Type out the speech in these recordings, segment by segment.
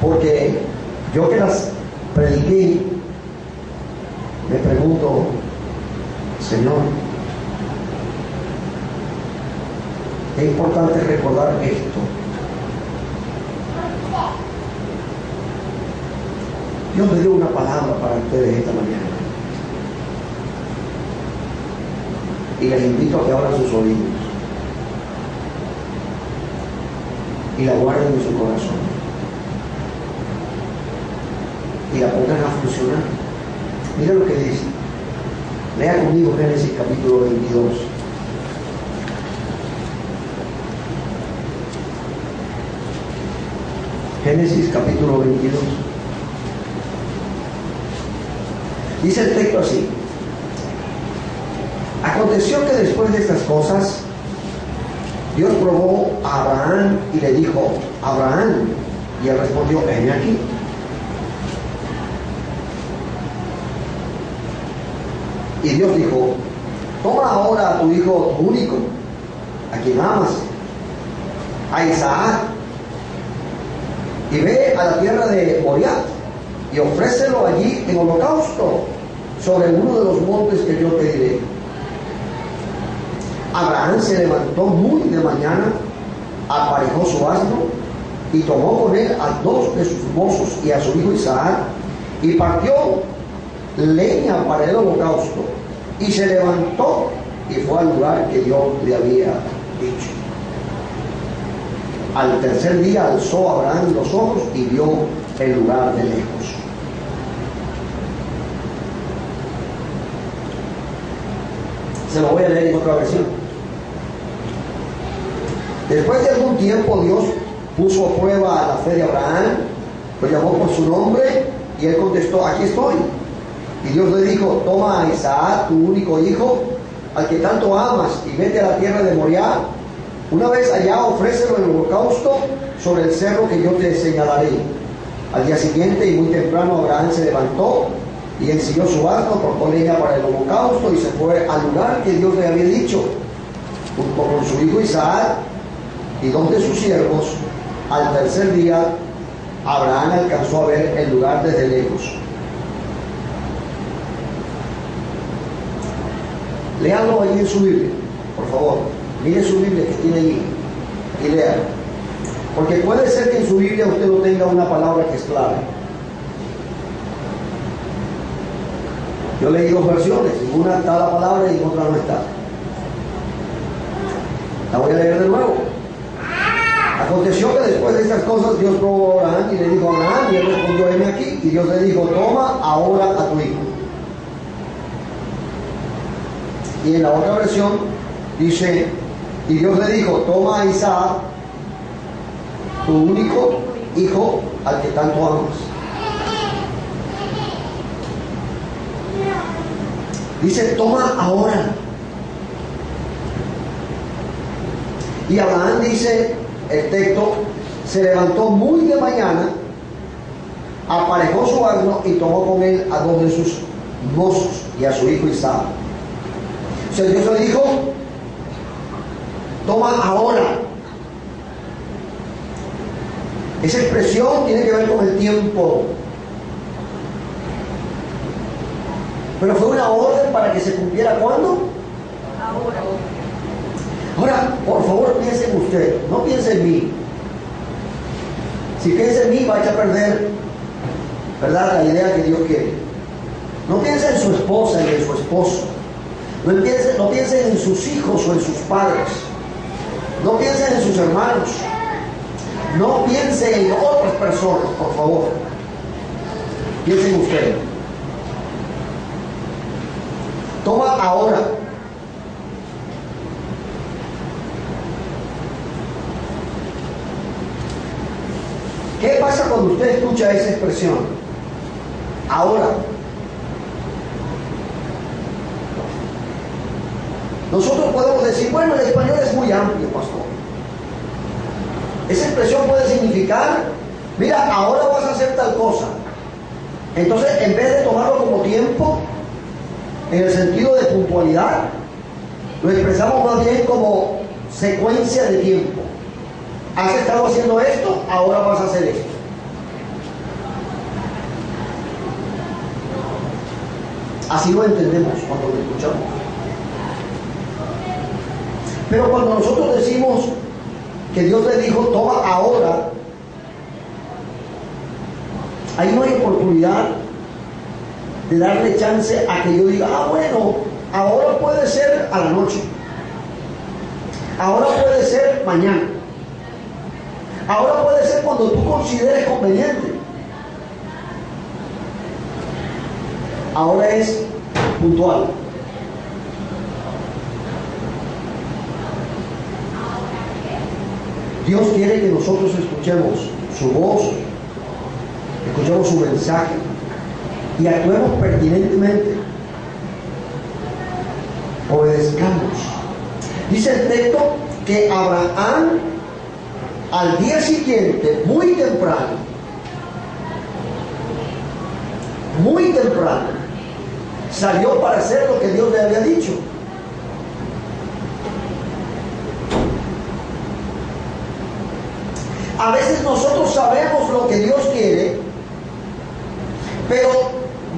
Porque yo que las prediqué, me pregunto, Señor, es importante recordar esto. Dios me dio una palabra para ustedes esta mañana. Y les invito a que abran sus oídos y la guarden en su corazón y la pongan a funcionar. Mira lo que dice. Lea conmigo Génesis capítulo 22. Génesis capítulo 22. Dice el texto así: aconteció que después de estas cosas, Dios probó a Abraham y le dijo: Abraham. Y él respondió: heme aquí. Y Dios dijo: toma ahora a tu hijo, tu único, a quien amas, a Isaac, y ve a la tierra de Moriah y ofrécelo allí en holocausto sobre uno de los montes que yo te diré. Abraham se levantó muy de mañana, aparejó su asno y tomó con él a 2 de sus mozos y a su hijo Isaac, y partió leña para el holocausto, y se levantó y fue al lugar que Dios le había dicho. Al tercer día alzó Abraham los ojos y vio el lugar de lejos. Se lo voy a leer en otra versión. Después de algún tiempo, Dios puso a prueba la fe de Abraham, lo llamó por su nombre y él contestó: aquí estoy. Y Dios le dijo: toma a Isaac, tu único hijo, al que tanto amas, y vete a la tierra de Moriah. Una vez allá, ofrécelo en holocausto sobre el cerro que yo te señalaré. Al día siguiente y muy temprano, Abraham se levantó y ensilló su asno, cortó leña para el holocausto y se fue al lugar que Dios le había dicho, junto con su hijo Isaac y 2 de sus siervos. Al tercer día, Abraham alcanzó a ver el lugar desde lejos. Léalo ahí en su Biblia, por favor. Mire su Biblia que tiene allí y lea. Porque puede ser que en su Biblia usted no tenga una palabra que es clara. Yo leí 2 versiones, en una está la palabra y en otra no está. La voy a leer de nuevo. Aconteció que después de estas cosas Dios probó a Abraham y le dijo a Abraham, y él respondió: heme aquí. Y Dios le dijo: toma ahora a tu hijo. Y en la otra versión dice: y Dios le dijo: toma a Isaac, tu único hijo, al que tanto amas. Dice: toma ahora. Y Abraham, dice el texto, se levantó muy de mañana, aparejó su asno y tomó con él a 2 de sus mozos y a su hijo Isaac. O sea, Dios le dijo: toma ahora. Esa expresión tiene que ver con el tiempo. Pero fue una orden para que se cumpliera ¿cuándo? Ahora. Ahora, por favor, piense en usted, no piense en mí. Si piensa en mí, va a echar a perder, ¿verdad?, la idea que Dios quiere. No piense en su esposa y en su esposo. No piensen en sus hijos o en sus padres. No piensen en sus hermanos. No piensen en otras personas, por favor. Piensen en usted. Toma ahora. ¿Qué pasa cuando usted escucha esa expresión? Ahora. Nosotros podemos decir: bueno, el español es muy amplio, pastor. Esa expresión puede significar: mira, ahora vas a hacer tal cosa. Entonces, en vez de tomarlo como tiempo, en el sentido de puntualidad, lo expresamos más bien como secuencia de tiempo. Has estado haciendo esto, ahora vas a hacer esto. Así lo entendemos cuando lo escuchamos. Pero cuando nosotros decimos que Dios le dijo, toma ahora, ahí no hay oportunidad de darle chance a que yo diga, bueno, ahora puede ser a la noche, ahora puede ser mañana, ahora puede ser cuando tú consideres conveniente. Ahora es puntual. Dios quiere que nosotros escuchemos su voz, escuchemos su mensaje y actuemos pertinentemente. Obedezcamos. Dice el texto que Abraham al día siguiente, muy temprano, salió para hacer lo que Dios le había dicho. A veces nosotros sabemos lo que Dios quiere, pero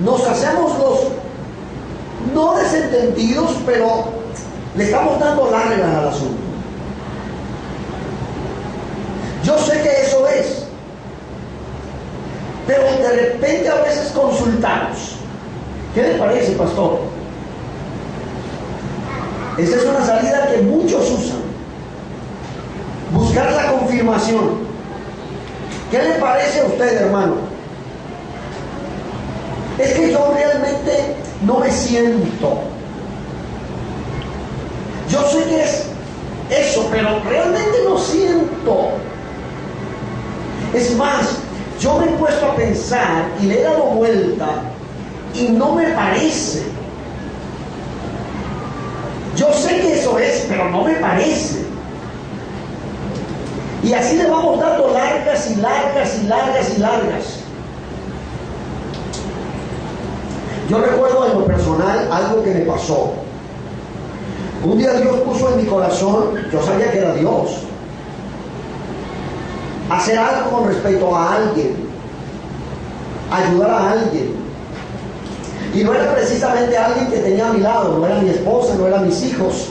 nos hacemos los no desentendidos, pero le estamos dando largas al asunto. Yo sé que eso es, pero de repente a veces consultamos. ¿Qué le parece, pastor? Esa es una salida que muchos usan. Buscar la confirmación. ¿Qué le parece a usted, hermano? Es que yo realmente no me siento. Yo sé que es eso, pero realmente no siento. Es más, yo me he puesto a pensar y le he dado vuelta y no me parece. Yo sé que eso es, pero no me parece. Y así le vamos dando largas y largas y largas y largas. Yo recuerdo en lo personal algo que me pasó. Un día Dios puso en mi corazón, yo sabía que era Dios, hacer algo con respecto a alguien, ayudar a alguien. Y no era precisamente alguien que tenía a mi lado, no era mi esposa, no eran mis hijos,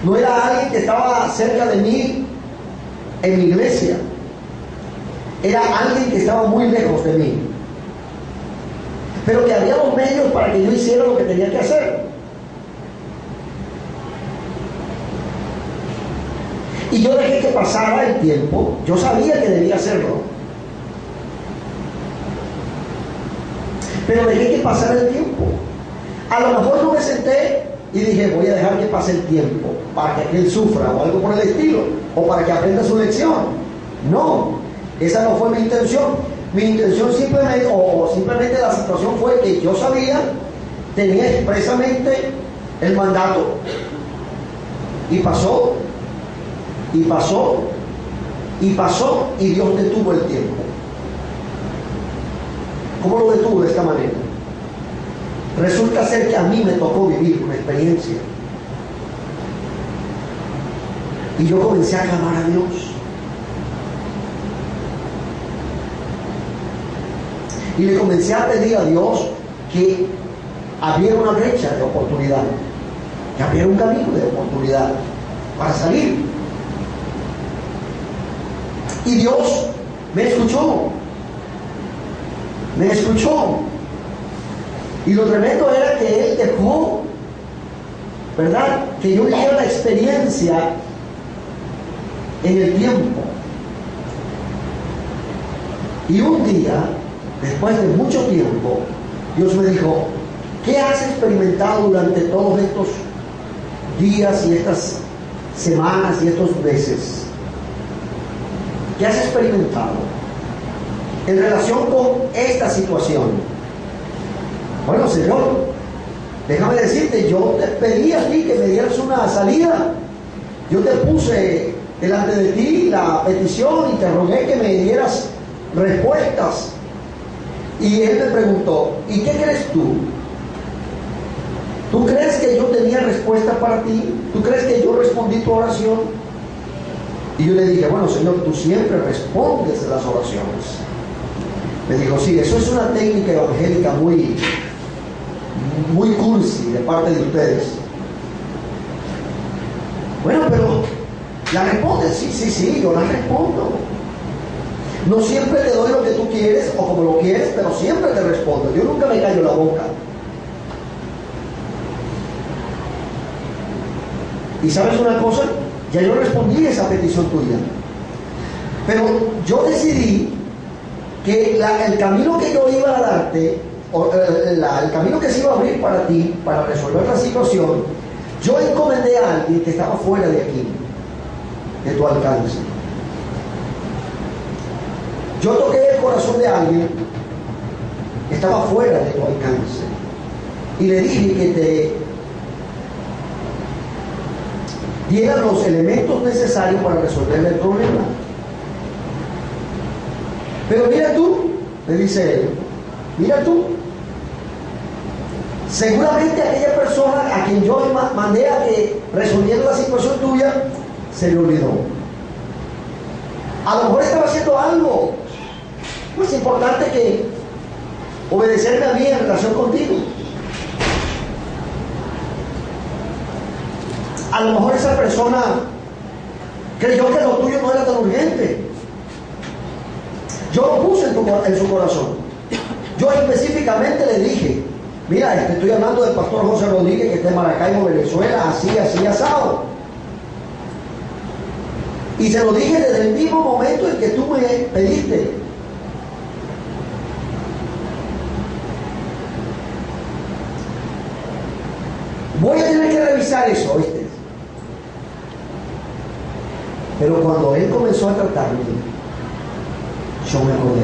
no era alguien que estaba cerca de mí en mi iglesia, era alguien que estaba muy lejos de mí, pero que había los medios para que yo hiciera lo que tenía que hacer. Y yo dejé que pasara el tiempo. Yo sabía que debía hacerlo, pero dejé que pasara el tiempo. A lo mejor no me senté y dije, voy a dejar que pase el tiempo para que él sufra o algo por el estilo, o para que aprenda su lección. No, esa no fue mi intención. Mi intención simplemente la situación fue que yo sabía, tenía expresamente el mandato, y pasó, y pasó, y pasó, y Dios detuvo el tiempo. ¿Cómo lo detuvo? De esta manera. Resulta ser que a mí me tocó vivir una experiencia. Y yo comencé a clamar a Dios. Y le comencé a pedir a Dios que abriera una brecha de oportunidad, que abriera un camino de oportunidad para salir. Y Dios me escuchó. Me escuchó. Y lo tremendo era que Él dejó, ¿verdad?, que yo viviera la experiencia en el tiempo. Y un día, después de mucho tiempo, Dios me dijo, ¿qué has experimentado durante todos estos días y estas semanas y estos meses? ¿Qué has experimentado en relación con esta situación? Bueno, Señor, déjame decirte, yo te pedí a ti que me dieras una salida. Yo te puse delante de ti la petición y te rogué que me dieras respuestas. Y Él me preguntó, ¿y qué crees tú? ¿Tú crees que yo tenía respuesta para ti? ¿Tú crees que yo respondí tu oración? Y yo le dije, bueno, Señor, tú siempre respondes las oraciones. Me dijo, sí, eso es una técnica evangélica muy cursi de parte de ustedes. Bueno, pero la respondes, sí, yo la respondo. No siempre te doy lo que tú quieres o como lo quieres, pero siempre te respondo. Yo nunca me callo la boca. Y ¿sabes una cosa? Ya yo respondí a esa petición tuya. Pero yo decidí que el camino que yo iba a darte, el camino que se iba a abrir para ti, para resolver la situación, yo encomendé a alguien que estaba fuera de aquí, de tu alcance. Yo toqué el corazón de alguien que estaba fuera de tu alcance y le dije que te diera los elementos necesarios para resolver el problema. Pero mira tú, le dice él, mira tú, seguramente aquella persona a quien yo mandé a que resolviera la situación tuya, se le olvidó. A lo mejor estaba haciendo algo más importante que obedecerme a mí en relación contigo. A lo mejor esa persona creyó que lo tuyo no era tan urgente. Yo lo puse en su corazón. Yo específicamente le dije, mira, te estoy hablando del pastor José Rodríguez que está en Maracaibo, Venezuela, así, asado. Y se lo dije desde el mismo momento en que tú me pediste. Voy a tener que revisar eso, ¿viste? Pero cuando él comenzó a tratarme, yo me acordé.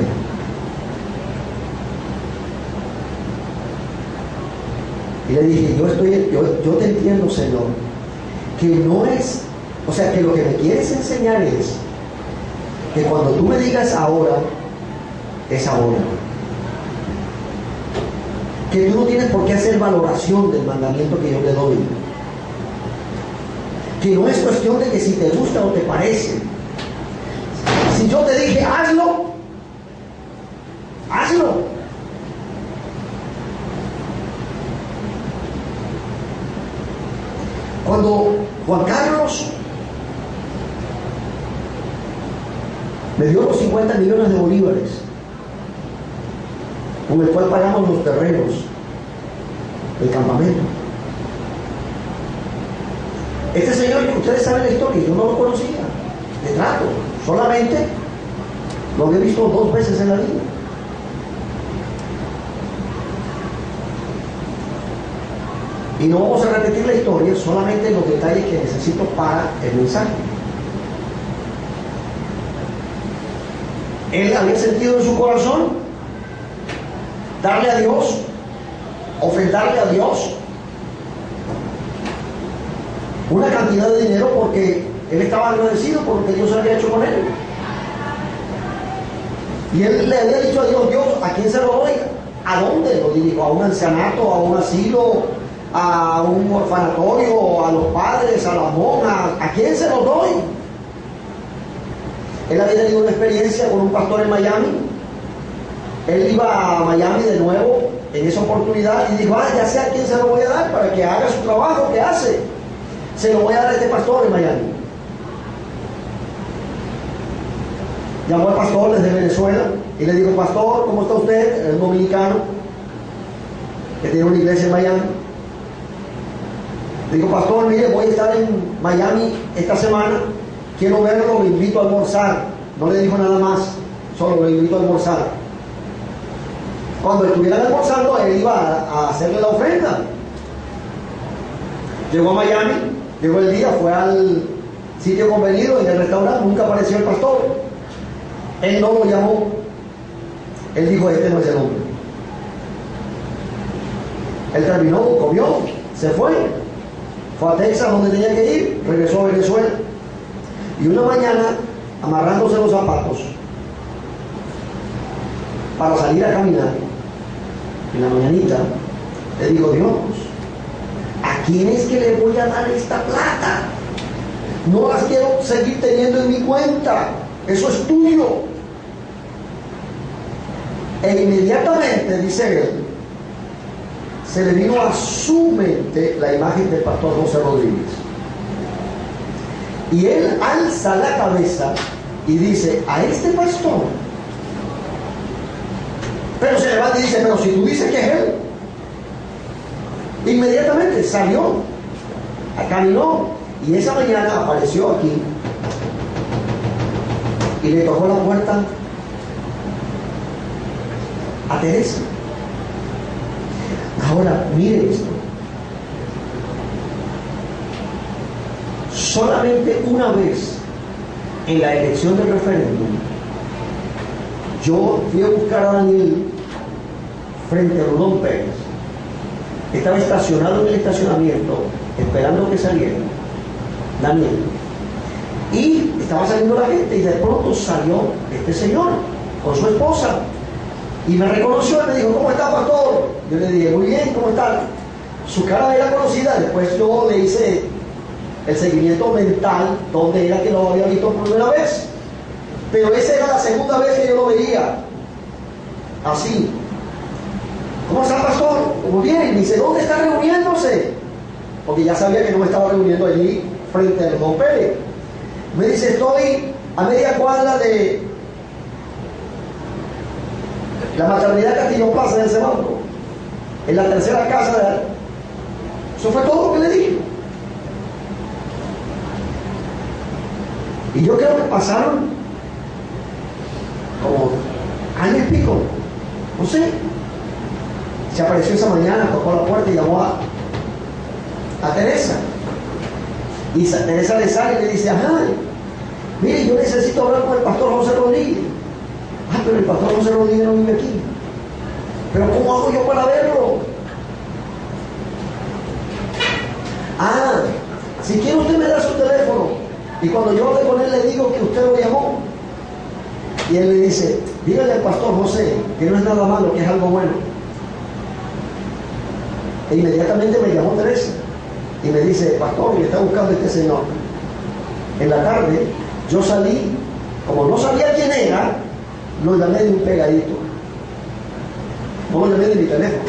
Y le dije, yo te entiendo, Señor, que no es, o sea, que lo que me quieres enseñar es que cuando tú me digas ahora, es ahora. Que tú no tienes por qué hacer valoración del mandamiento que yo te doy. Que no es cuestión de que si te gusta o te parece. Si yo te dije, hazlo, hazlo. Cuando Juan Carlos me dio los 50 millones de bolívares, con el cual pagamos los terrenos del campamento. Este señor, ustedes saben la historia, yo no lo conocía, de trato, solamente lo había visto 2 veces en la vida. Y no vamos a repetir la historia, solamente los detalles que necesito para el mensaje. Él había sentido en su corazón darle a Dios, ofrendarle a Dios una cantidad de dinero porque él estaba agradecido por lo que Dios había hecho con él. Y él le había dicho a Dios, Dios, ¿a quién se lo doy? ¿A dónde? Lo dirijo, ¿a un ancianato, a un asilo, a un orfanatorio, a los padres, a las monjas? ¿A quién se lo doy? Él había tenido una experiencia con un pastor en Miami. Él iba a Miami de nuevo en esa oportunidad y dijo, ya sé a quién se lo voy a dar para que haga su trabajo que hace. Se lo voy a dar a este pastor en Miami. Llamó al pastor desde Venezuela y le dijo, pastor, ¿cómo está usted? Es dominicano que tiene una iglesia en Miami. Le dijo, pastor, mire, voy a estar en Miami esta semana, quiero verlo, lo invito a almorzar. No le dijo nada más, solo lo invito a almorzar. Cuando estuvieran almorzando, él iba a hacerle la ofrenda. Llegó a Miami, llegó el día, fue al sitio convenido en el restaurante, nunca apareció el pastor. Él no lo llamó. Él dijo, este no es el hombre. Él terminó, comió, se fue a Texas donde tenía que ir, regresó a Venezuela. Y una mañana, amarrándose los zapatos para salir a caminar, en la mañanita, le digo, Dios, ¿a quién es que le voy a dar esta plata? No las quiero seguir teniendo en mi cuenta, eso es tuyo. E inmediatamente, dice él, se le vino a su mente la imagen del pastor José Rodríguez. Y él alza la cabeza y dice: a este pastor. Pero se levanta y dice: pero si tú dices que es él. Inmediatamente salió, caminó, y esa mañana apareció aquí y le tocó la puerta a Teresa. Ahora, mire esto. Solamente una vez en la elección del referéndum, yo fui a buscar a Daniel frente a Rudón Pérez. Estaba estacionado en el estacionamiento esperando que saliera Daniel. Y estaba saliendo la gente y de pronto salió este señor con su esposa. Y me reconoció y me dijo: ¿cómo está, pastor? Yo le dije: muy bien, ¿cómo está? Su cara era conocida. Después yo le hice el seguimiento mental donde era que lo había visto por primera vez. Pero esa era la segunda vez que yo lo veía. Así. ¿Cómo está, pastor? Muy bien. Me dice: ¿dónde está reuniéndose? Porque ya sabía que no me estaba reuniendo allí frente al Rudón Pérez. Me dice: estoy a media cuadra de la maternidad Castillo Plaza en ese banco, en la tercera casa de... Eso fue todo lo que le dije. Y yo creo que pasaron como año y pico, no sé. Se apareció esa mañana, tocó la puerta y llamó a Teresa. Y Teresa le sale y le dice: ajá, mire, yo necesito hablar con el pastor José Rodríguez. Ah, pero el pastor José Rodríguez no vive aquí. ¿Pero cómo hago yo para verlo? Ah, si quiere usted me da su teléfono. Y cuando yo hable con él le digo que usted lo llamó. Y él le dice: dígale al pastor José que no es nada malo, que es algo bueno. E inmediatamente me llamó Teresa y me dice: pastor, me está buscando este señor. En la tarde yo salí, como no sabía quién era, lo llamé de un pegadito. No lo llamé de mi teléfono.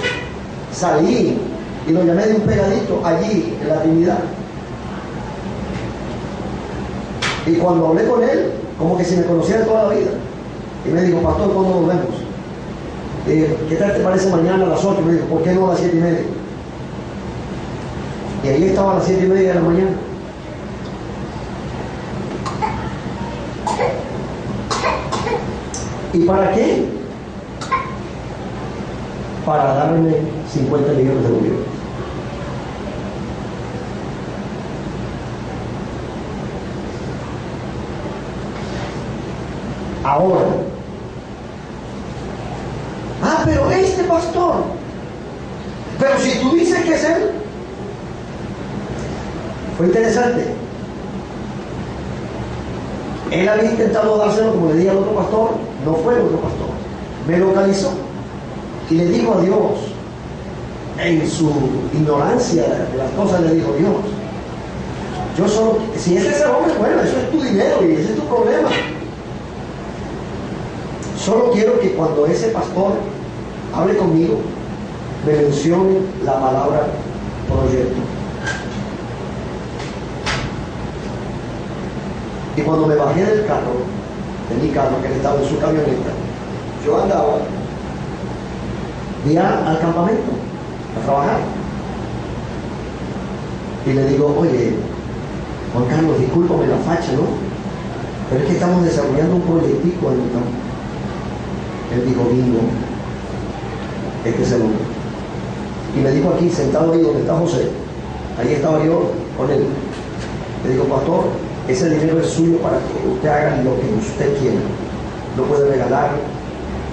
Salí y lo llamé de un pegadito allí en la Trinidad. Y cuando hablé con él, como que si me conociera toda la vida. Y me dijo: pastor, ¿cuándo nos vemos? Y dije: ¿qué tal te parece mañana a las 8? Me dijo: ¿por qué no a las 7:30? Y ahí estaba a las 7:30 de la mañana. ¿Y para qué? Para darme 50 millones de bolívares. Ahora, pero este pastor, pero si tú dices que es él. Fue interesante. Él había intentado dárselo, como le dije al otro pastor, no fue el otro pastor. Me localizó y le dijo a Dios, en su ignorancia de las cosas, le dijo: Dios, yo solo, si ese es el hombre, bueno, eso es tu dinero y ese es tu problema. Solo quiero que cuando ese pastor hable conmigo, me mencione la palabra proyecto. Y cuando me bajé del carro, de mi carro, que él estaba en su camioneta, yo andaba, vía al campamento a trabajar. Y le digo: oye, Juan Carlos, discúlpame la facha, ¿no? Pero es que estamos desarrollando un proyectico en el campo. Él dijo: bingo, este es el hombre. Y me dijo aquí, sentado ahí donde está José, ahí estaba yo con él. Le digo: pastor, ese dinero es suyo para que usted haga lo que usted quiera. Lo puede regalar,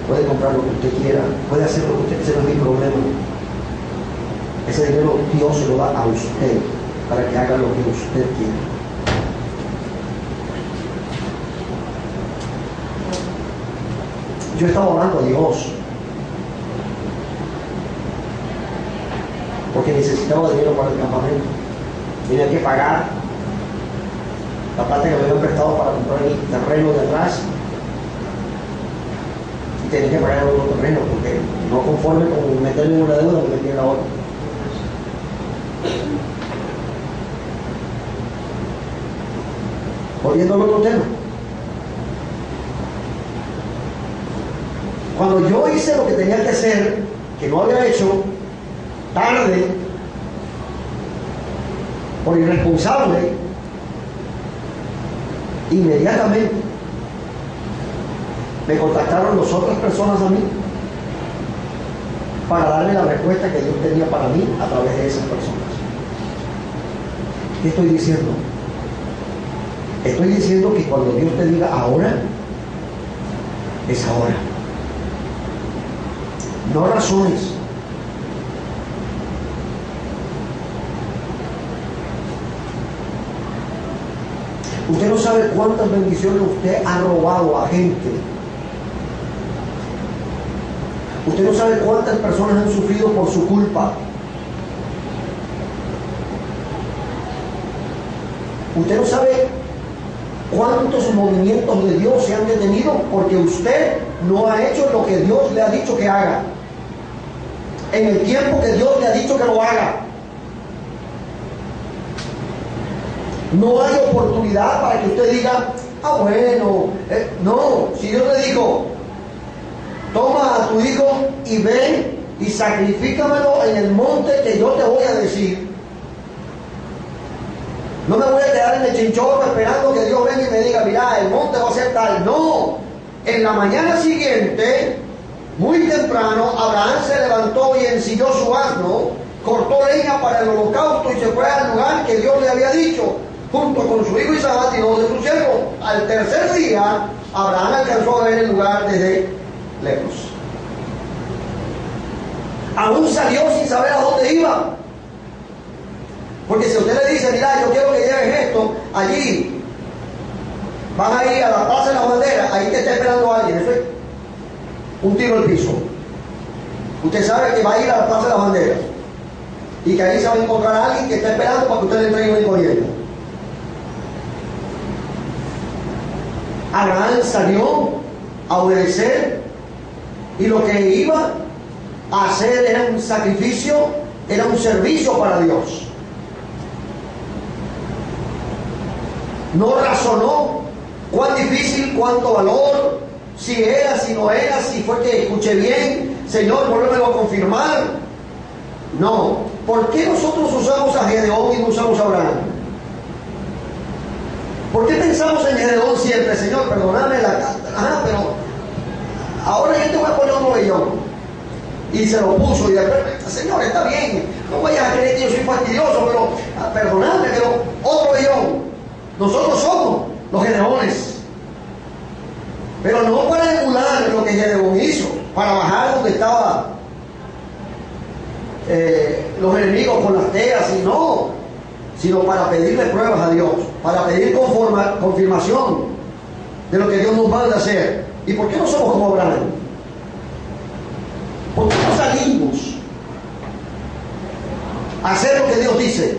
puede comprar lo que usted quiera, puede hacer lo que usted quiera, ese no es mi problema. Ese dinero Dios se lo da a usted para que haga lo que usted quiera. Yo estaba orando a Dios porque necesitaba dinero para el campamento. Tenía que pagar la plata que me habían prestado para comprar el terreno de atrás y tenía que pagar el otro terreno porque no conforme con meterme en una deuda me metí en la otra. Volviendo al otro tema. Cuando yo hice lo que tenía que hacer, que no había hecho, tarde, por irresponsable, inmediatamente me contactaron las otras personas a mí para darme la respuesta que Dios tenía para mí a través de esas personas. ¿Qué estoy diciendo? Estoy diciendo que cuando Dios te diga ahora, es ahora. No razones. Usted no sabe cuántas bendiciones usted ha robado a gente. Usted no sabe cuántas personas han sufrido por su culpa. Usted no sabe cuántos movimientos de Dios se han detenido porque usted no ha hecho lo que Dios le ha dicho que haga, en el tiempo que Dios le ha dicho que lo haga. No hay oportunidad para que usted diga, ah bueno, no, si Dios le dijo, toma a tu hijo y ven y sacrifícamelo en el monte que yo te voy a decir. No me voy a quedar en el chinchorro esperando que Dios venga y me diga, mira, el monte va a ser tal. No, en la mañana siguiente, muy temprano, Abraham se levantó y ensilló su asno, cortó leña para el holocausto y se fue al lugar que Dios le había dicho, junto con su hijo Isaac y dos de sus siervos. Al tercer día, Abraham alcanzó a ver el lugar desde lejos. Aún salió sin saber a dónde iba. Porque si usted le dice, mira, yo quiero que lleves esto allí, van a ir a la Plaza de la Bandera, ahí te está esperando alguien, eso es un tiro al piso. Usted sabe que va a ir a la Plaza de la Bandera y que ahí se va a encontrar a alguien que está esperando para que usted le entregue un encomiendo. Abraham salió a obedecer y lo que iba a hacer era un sacrificio, era un servicio para Dios. No razonó cuán difícil, cuánto valor, si era, si no era, si fue que escuché bien, Señor, vuélvemelo a confirmar. No. ¿Por qué nosotros usamos a Gedeón y no usamos a Abraham? ¿Por qué pensamos en Gedeón siempre? Señor, perdóname pero ahora yo te voy a poner otro vellón. Y se lo puso y después, Señor, está bien, no vayas a creer que yo soy fastidioso, pero perdóname, pero otro vellón. Nosotros somos los Gedeones, pero no para emular lo que Gedeón hizo, para bajar donde estaban los enemigos con las teas, sino para pedirle pruebas a Dios, para pedir confirmación de lo que Dios nos manda a hacer. ¿Y por qué no somos como Abraham? ¿Por qué no salimos a hacer lo que Dios dice?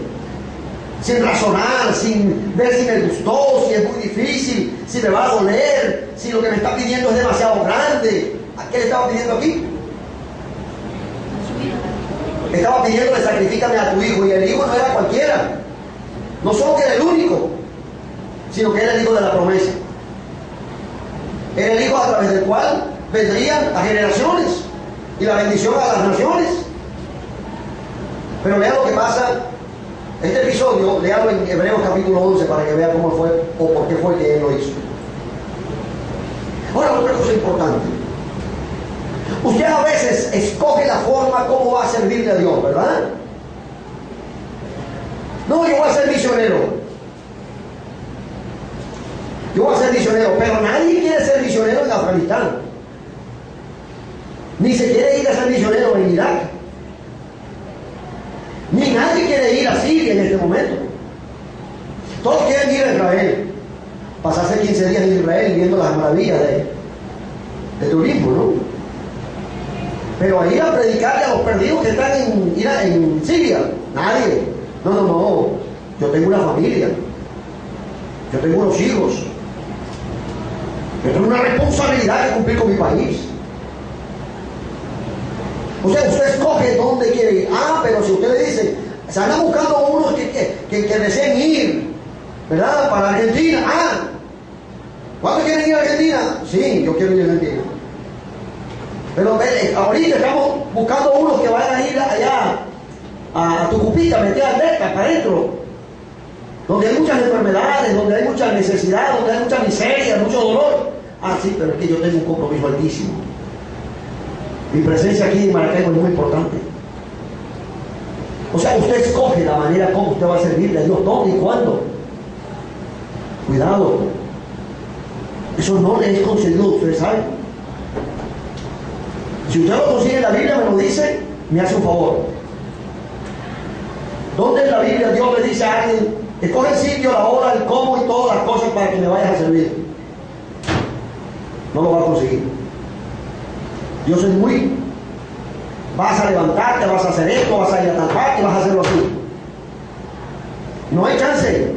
Sin razonar, sin ver si me gustó, si es muy difícil, si me va a doler, si lo que me está pidiendo es demasiado grande. ¿A qué le estaba pidiendo aquí? Estaba pidiéndole, sacrifícame a tu hijo, y el hijo no era cualquiera. No solo que era el único, sino que era el hijo de la promesa. Era el hijo a través del cual vendrían a generaciones y la bendición a las naciones. Pero vea lo que pasa. Este episodio, léalo en Hebreos capítulo 11 para que vea cómo fue o por qué fue que él lo hizo. Ahora, otra cosa importante. Usted a veces escoge la forma como va a servirle a Dios, ¿verdad? No, yo voy a ser misionero. Yo voy a ser misionero, pero nadie quiere ser misionero en Afganistán. Ni se quiere ir a ser misionero en Irak. Ni nadie quiere ir a Siria en este momento. Todos quieren ir a Israel. Pasarse 15 días en Israel viendo las maravillas de turismo, ¿no? Pero a ir a predicarle a los perdidos que están en Siria, nadie. No. Yo tengo una familia. Yo tengo unos hijos. Yo tengo una responsabilidad que cumplir con mi país. O sea, usted escoge dónde quiere ir. Pero si usted le dice, Se andan buscando unos que deseen ir, ¿verdad? Para Argentina. ¿Cuántos quieren ir a Argentina? Sí, yo quiero ir a Argentina. Pero ahorita estamos buscando unos que vayan a ir allá a Tucupita, meter al Delta, para adentro, donde hay muchas enfermedades, donde hay mucha necesidad, donde hay mucha miseria, mucho dolor. Sí, pero es que yo tengo un compromiso altísimo. Mi presencia aquí en Maracaibo es muy importante. O sea, usted escoge la manera como usted va a servirle a Dios, dónde y cuándo. Cuidado. Eso no le es concedido a usted, ¿sabe? Si usted lo consigue en la Biblia, me lo dice, me hace un favor. ¿Dónde en la Biblia Dios le dice a alguien, escoge el sitio, la hora, el cómo y todas las cosas para que me vayas a servir? No lo va a conseguir. Dios es muy, vas a levantarte, vas a hacer esto, vas a ir a tal parte y vas a hacerlo así. No hay chance.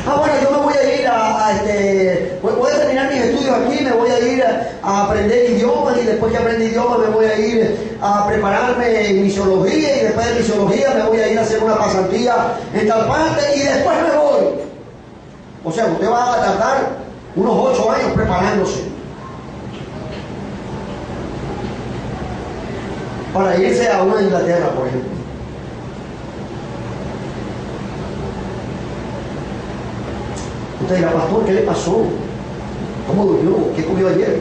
Bueno, yo me voy a ir voy a terminar mis estudios aquí, me voy a ir a aprender idiomas y después que aprenda idiomas me voy a ir a prepararme en misiología y después de misiología me voy a ir a hacer una pasantía en tal parte y después me voy. O sea, usted va a tardar unos 8 años preparándose para irse a una Inglaterra, por ejemplo. Usted dirá, pastor, ¿qué le pasó? ¿Cómo durmió? ¿Qué comió ayer?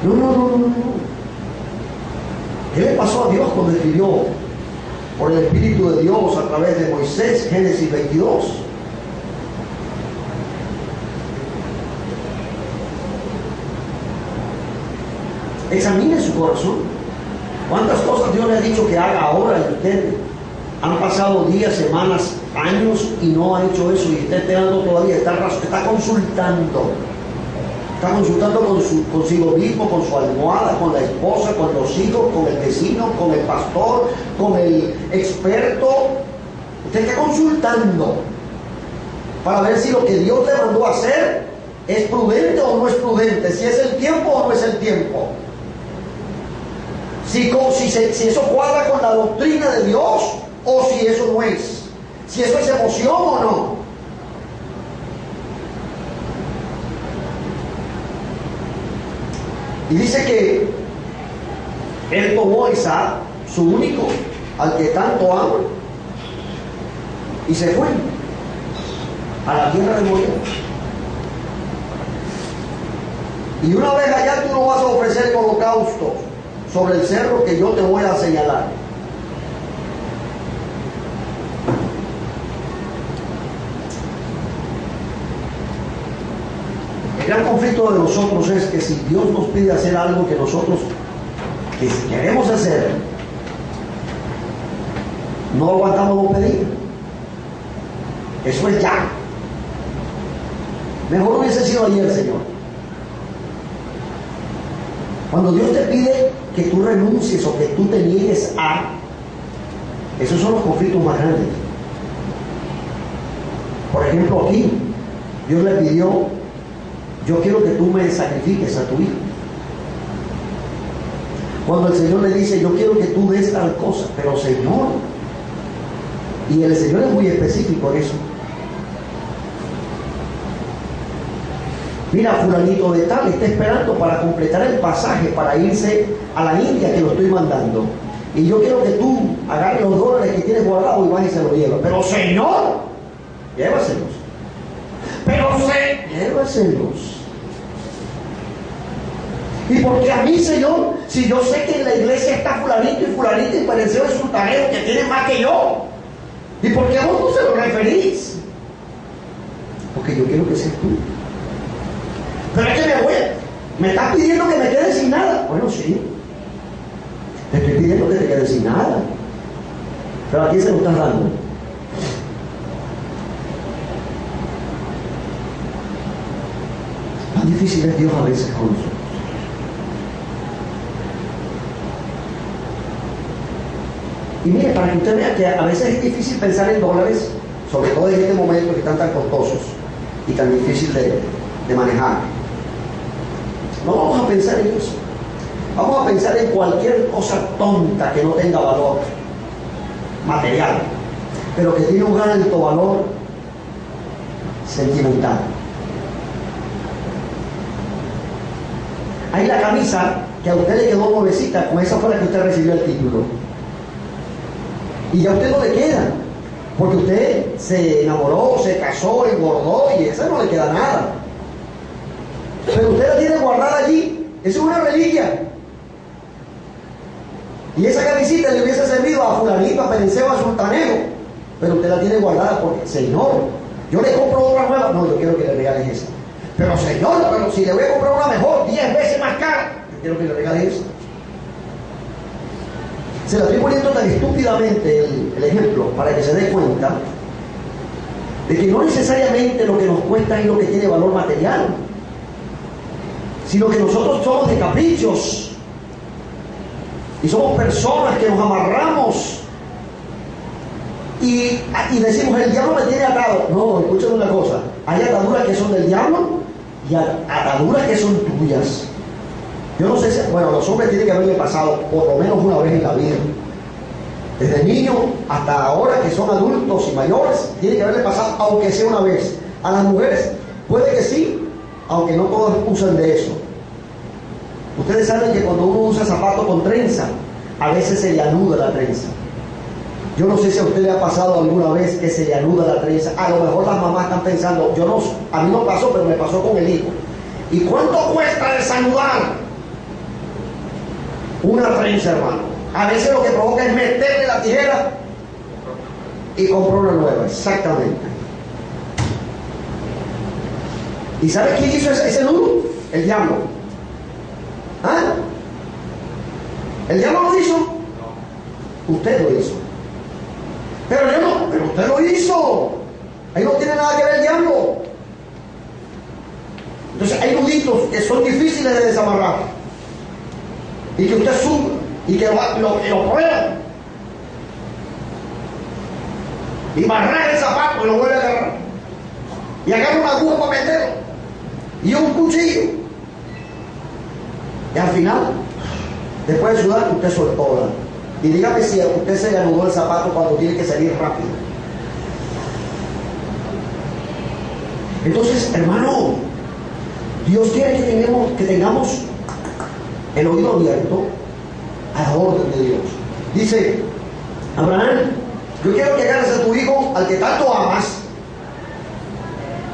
No. ¿Qué le pasó a Dios cuando escribió por el Espíritu de Dios a través de Moisés, Génesis 22? Examine su corazón. ¿Cuántas cosas Dios le ha dicho que haga ahora y usted han pasado días, semanas, años y no ha hecho eso y está esperando todavía, está consultando? Está consultando consigo mismo, con su almohada, con la esposa, con los hijos, con el vecino, con el pastor, con el experto. Usted está consultando para ver si lo que Dios le mandó a hacer es prudente o no es prudente, si es el tiempo o no es el tiempo. Si eso cuadra con la doctrina de Dios o si eso no es. Si eso es emoción o no. Y dice que él tomó a Isaac, su único, al que tanto ama, y se fue a la tierra de Moriah. Y una vez allá tú no vas a ofrecer el holocausto sobre el cerro que yo te voy a señalar. El gran conflicto de nosotros es que si Dios nos pide hacer algo que nosotros queremos hacer, no aguantamos no pedir. Eso es ya. Mejor hubiese sido ayer, Señor. Cuando Dios te pide que tú renuncies o que tú te niegues a, esos son los conflictos más grandes. Por ejemplo, aquí Dios le pidió, yo quiero que tú me sacrifiques a tu hijo. Cuando el Señor le dice, yo quiero que tú des tal cosa, pero Señor, y el Señor es muy específico en eso. Mira, fulanito de tal está esperando para completar el pasaje para irse a la India que lo estoy mandando. Y yo quiero que tú agarres los dólares que tienes guardados y vas y se los llevas. Pero Señor, llévaselos. Llévaselos. ¿Y por qué a mí, Señor? Si yo sé que en la iglesia está fulanito y pareció es un sultanero que tiene más que yo. ¿Y por qué a vos no se lo referís? Porque yo quiero que seas tú. Pero es que me estás pidiendo que me quede sin nada. Bueno, sí. Te estoy pidiendo que te quedes sin nada. Pero ¿a quién se lo estás dando? Tan difícil es Dios a veces con nosotros. Y mire, para que usted vea que a veces es difícil pensar en dólares, sobre todo en este momento que están tan costosos y tan difícil de manejar. No vamos a pensar en eso. Vamos a pensar en cualquier cosa tonta que no tenga valor material, pero que tiene un alto valor sentimental. Hay la camisa que a usted le quedó nuevecita, con esa fue la que usted recibió el título. Y ya a usted no le queda, porque usted se enamoró, se casó, engordó y esa no le queda nada. Pero usted la tiene guardada allí, es una reliquia. Y esa camisita le hubiese servido a fulanito, a perenceo, a sultanero, pero usted la tiene guardada porque, Señor, yo le compro otra nueva. No, yo quiero que le regales esa. Pero Señor, pero si le voy a comprar una mejor, 10 veces más cara, yo quiero que le regales esa. Se la estoy poniendo tan estúpidamente el ejemplo para que se dé cuenta de que no necesariamente lo que nos cuesta es lo que tiene valor material, sino que nosotros somos de caprichos. Y somos personas que nos amarramos y decimos, el diablo me tiene atado. No, escúchame una cosa, hay ataduras que son del diablo y ataduras que son tuyas. Yo no sé si, bueno, a los hombres tiene que haberle pasado por lo menos una vez en la vida. Desde niño hasta ahora que son adultos y mayores, tiene que haberle pasado aunque sea una vez. A las mujeres puede que sí, aunque no todas usan de eso. Ustedes saben que cuando uno usa zapato con trenza, a veces se le anuda la trenza. Yo no sé si a usted le ha pasado alguna vez que se le anuda la trenza. A lo mejor las mamás están pensando, yo no, a mí no pasó, pero me pasó con el hijo. ¿Y cuánto cuesta desanudar una trenza, hermano? A veces lo que provoca es meterle la tijera y comprar una nueva, exactamente. ¿Y sabe quién hizo ese nudo? El diablo. ¿Ah? ¿El diablo lo hizo? No. Usted lo hizo. Pero yo no, pero usted lo hizo. Ahí no tiene nada que ver el diablo. Entonces hay nuditos que son difíciles de desamarrar y que usted sube y que lo prueba y barrar el zapato y lo vuelve a agarrar y agarra una aguja para meterlo y un cuchillo. Y al final, después de sudar, usted soltó, ¿verdad? Y dígame si a usted se le anudó el zapato cuando tiene que salir rápido. Entonces, hermano, Dios quiere que tengamos el oído abierto a la orden de Dios. Dice, Abraham, yo quiero que agarres a tu hijo, al que tanto amas.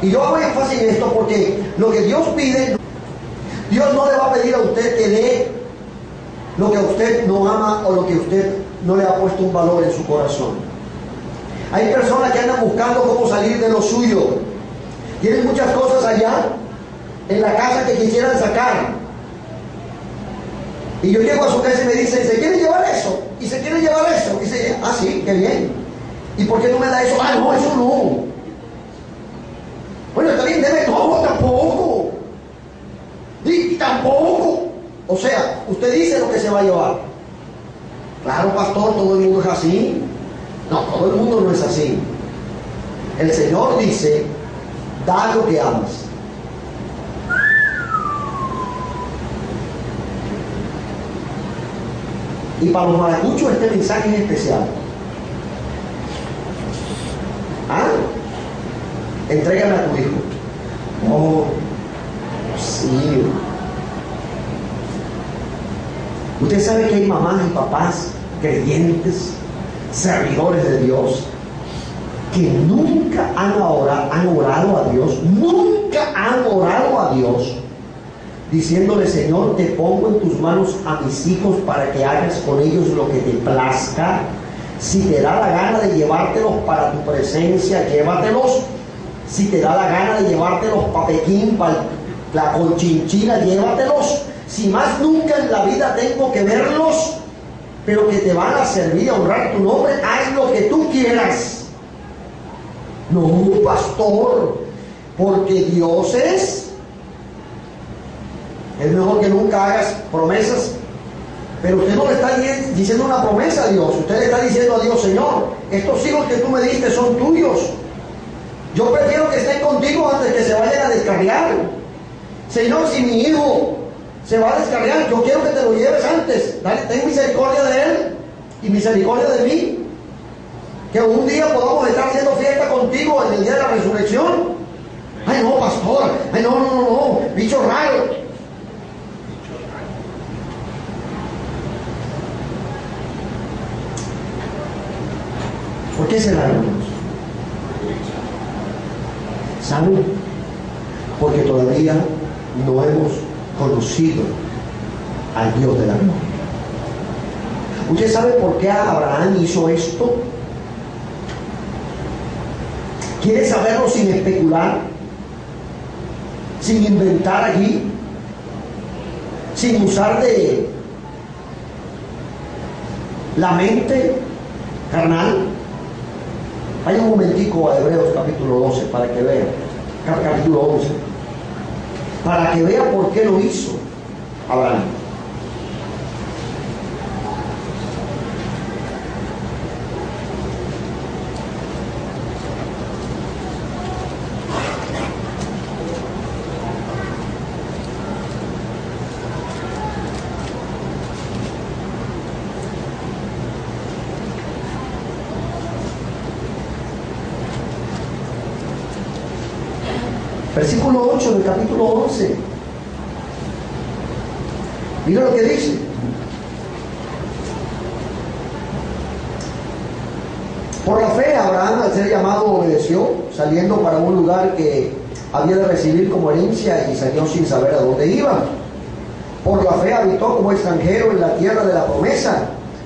Y yo hago énfasis en esto porque lo que Dios pide, Dios no le va a pedir a usted que dé lo que a usted no ama o lo que usted no le ha puesto un valor en su corazón. Hay personas que andan buscando cómo salir de lo suyo. Tienen muchas cosas allá en la casa que quisieran sacar. Y yo llego a su casa y me dicen, ¿se quiere llevar eso? Y se quiere llevar eso. Y dice, ah, sí, qué bien. ¿Y por qué no me da eso? Ah, no, eso no. Bueno, está bien, deme todo, tampoco. Y tampoco. O sea, usted dice lo que se va a llevar. Claro, pastor, todo el mundo es así. No, todo el mundo no es así. El Señor dice, da lo que amas. Y para los maracuchos este mensaje es especial. ¿Ah? Entrégame a tu hijo. Oh, sí. Usted sabe que hay mamás y papás creyentes, servidores de Dios, que nunca han orado a Dios, nunca han orado a Dios, diciéndole, Señor, te pongo en tus manos a mis hijos para que hagas con ellos lo que te plazca. Si te da la gana de llevártelos para tu presencia, llévatelos. Si te da la gana de llevártelos para Pekín, para la Conchinchina, llévatelos. Si más nunca en la vida tengo que verlos, pero que te van a servir a honrar tu nombre, haz lo que tú quieras. No, pastor, porque Dios es mejor que nunca hagas promesas. Pero usted no le está diciendo una promesa a Dios. Usted le está diciendo a Dios, Señor, estos hijos que tú me diste son tuyos. Yo prefiero que estén contigo antes que se vayan a descarriar. Señor, si mi hijo se va a descarriar. Yo quiero que te lo lleves antes. Dale, ten misericordia de él y misericordia de mí. Que un día podamos estar haciendo fiesta contigo en el día de la resurrección. Ay, no, pastor. Ay, no, bicho raro. ¿Por qué será, hermanos? ¿Saben? Porque todavía no hemos conocido al Dios de la gloria. ¿Usted sabe por qué Abraham hizo esto? ¿Quiere saberlo sin especular? Sin inventar aquí, sin usar de la mente carnal. Hay un momentico a Hebreos capítulo 12 para que vea, capítulo 11, para que vea por qué lo hizo Abraham. Versículo 8 del capítulo 11. Mira lo que dice. Por la fe, Abraham, al ser llamado, obedeció, saliendo para un lugar que había de recibir como herencia, y salió sin saber a dónde iba. Por la fe habitó como extranjero en la tierra de la promesa,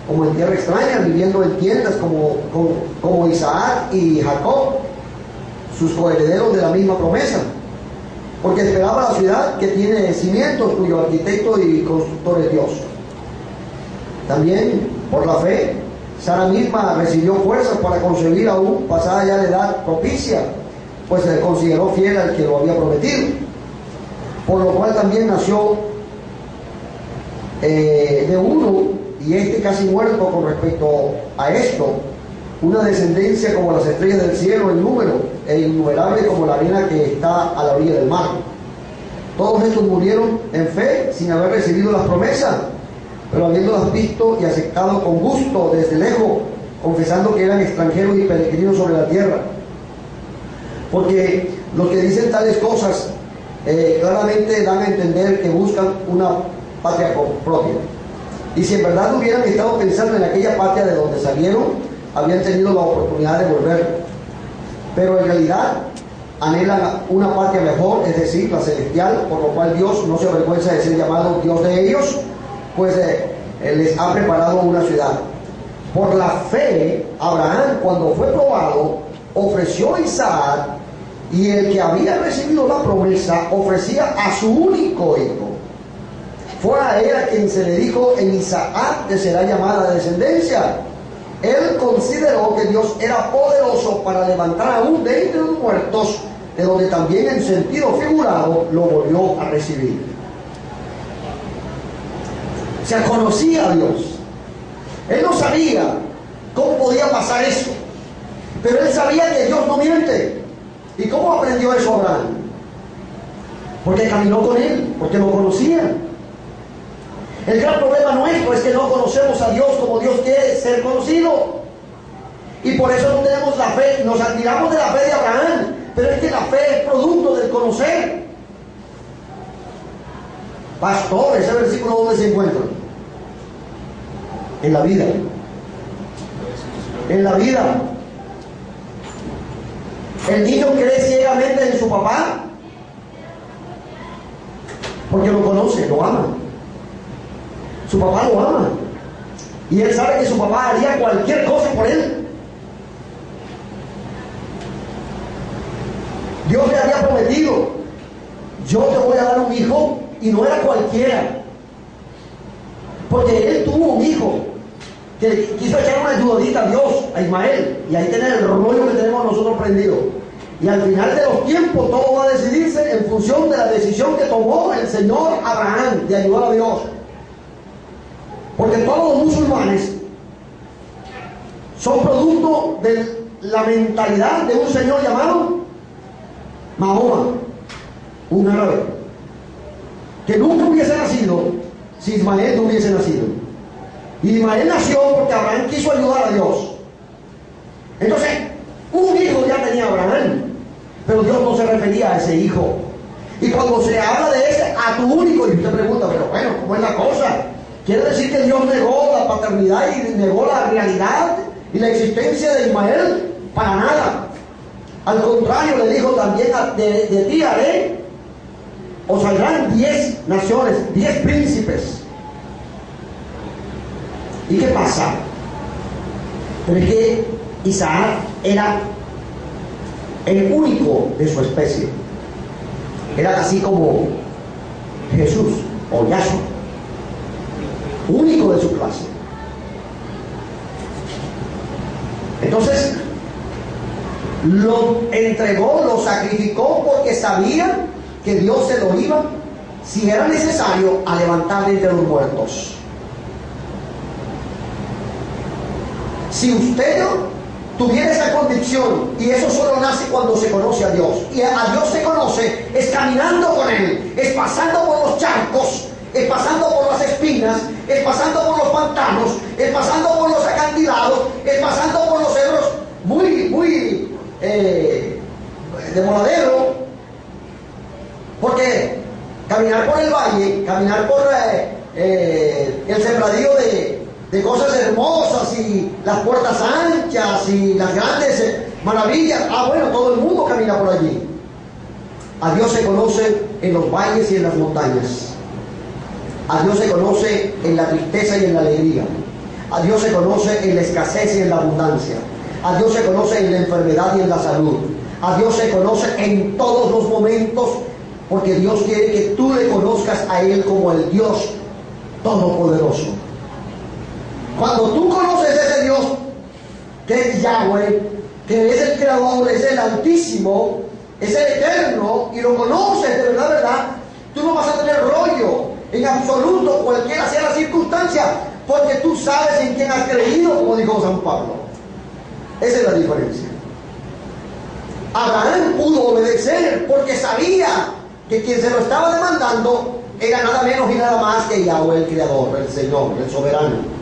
como en tierra extraña, viviendo en tiendas como Isaac y Jacob, sus coherederos de la misma promesa. Porque esperaba la ciudad que tiene cimientos, cuyo arquitecto y constructor es Dios. También, por la fe, Sara misma recibió fuerzas para concebir aún pasada ya la edad propicia, pues se consideró fiel al que lo había prometido. Por lo cual también nació de uno, y este casi muerto con respecto a esto, una descendencia como las estrellas del cielo en número, e innumerable como la arena que está a la orilla del mar. Todos estos murieron en fe sin haber recibido las promesas, pero habiéndolas visto y aceptado con gusto desde lejos, confesando que eran extranjeros y peregrinos sobre la tierra. Porque los que dicen tales cosas claramente dan a entender que buscan una patria propia. Y si en verdad hubieran estado pensando en aquella patria de donde salieron, habían tenido la oportunidad de volver. Pero en realidad anhelan una patria mejor, es decir, la celestial, por lo cual Dios no se avergüenza de ser llamado Dios de ellos, pues les ha preparado una ciudad. Por la fe, Abraham, cuando fue probado, ofreció a Isaac, y el que había recibido la promesa ofrecía a su único hijo. Fue a él a quien se le dijo: en Isaac te será llamada descendencia. Él consideró que Dios era poderoso para levantar aún de entre los muertos, de donde también en sentido figurado lo volvió a recibir. O sea, conocía a Dios. Él no sabía cómo podía pasar eso, pero él sabía que Dios no miente. ¿Y cómo aprendió eso Abraham? Porque caminó con él, porque lo conocía. El gran problema nuestro es que no conocemos a Dios como Dios quiere ser conocido. Y por eso no tenemos la fe. Nos admiramos de la fe de Abraham, pero es que la fe es producto del conocer. Pastor, ese versículo, ¿dónde se encuentra? En la vida. En la vida. El niño cree ciegamente en su papá porque lo conoce, lo ama. Su papá lo ama, y él sabe que su papá haría cualquier cosa por él. Dios le había prometido: yo te voy a dar un hijo, y no era cualquiera, porque él tuvo un hijo que quiso echar una ayudadita a Dios, a Ismael, y ahí tener el rollo que tenemos nosotros prendido. Y al final de los tiempos todo va a decidirse en función de la decisión que tomó el Señor Abraham de ayudar a Dios. Porque todos los musulmanes son producto de la mentalidad de un señor llamado Mahoma, un árabe. que nunca hubiese nacido si Ismael no hubiese nacido. Y Ismael nació porque Abraham quiso ayudar a Dios. Entonces, un hijo ya tenía Abraham, pero Dios no se refería a ese hijo. Y cuando se habla de ese, a tu único, y usted pregunta, pero bueno, ¿cómo es la cosa? ¿Quiere decir que Dios negó la paternidad y negó la realidad y la existencia de Ismael? Para nada. Al contrario, le dijo también, de ti haré, o saldrán 10 naciones, 10 príncipes. ¿Y qué pasa? Pero es que Isaac era el único de su especie. Era así como Jesús o Yahshua, único de su clase. Entonces lo entregó, lo sacrificó porque sabía que Dios se lo iba, si era necesario, a levantar de entre los muertos. Si usted tuviera esa convicción, y eso solo nace cuando se conoce a Dios, y a Dios se conoce es caminando con Él, es pasando por los charcos, es pasando por las espinas, es pasando por los pantanos, es pasando por los acantilados, es pasando por los cerros muy de moradero, porque caminar por el valle, caminar por el sembradío de cosas hermosas y las puertas anchas y las grandes maravillas, bueno, todo el mundo camina por allí. A Dios se conoce en los valles y en las montañas. A Dios se conoce en la tristeza y en la alegría. A Dios se conoce en la escasez y en la abundancia. A Dios se conoce en la enfermedad y en la salud. A Dios se conoce en todos los momentos, porque Dios quiere que tú le conozcas a Él como el Dios Todopoderoso. Cuando tú conoces a ese Dios, que es Yahweh, que es el Creador, es el Altísimo, es el Eterno, y lo conoces de verdad, tú no vas a tener rollo en absoluto, cualquiera sea la circunstancia, porque tú sabes en quién has creído, como dijo San Pablo. Esa es la diferencia. Abraham pudo obedecer porque sabía que quien se lo estaba demandando era nada menos y nada más que Yahweh, el Creador, el Señor, el Soberano.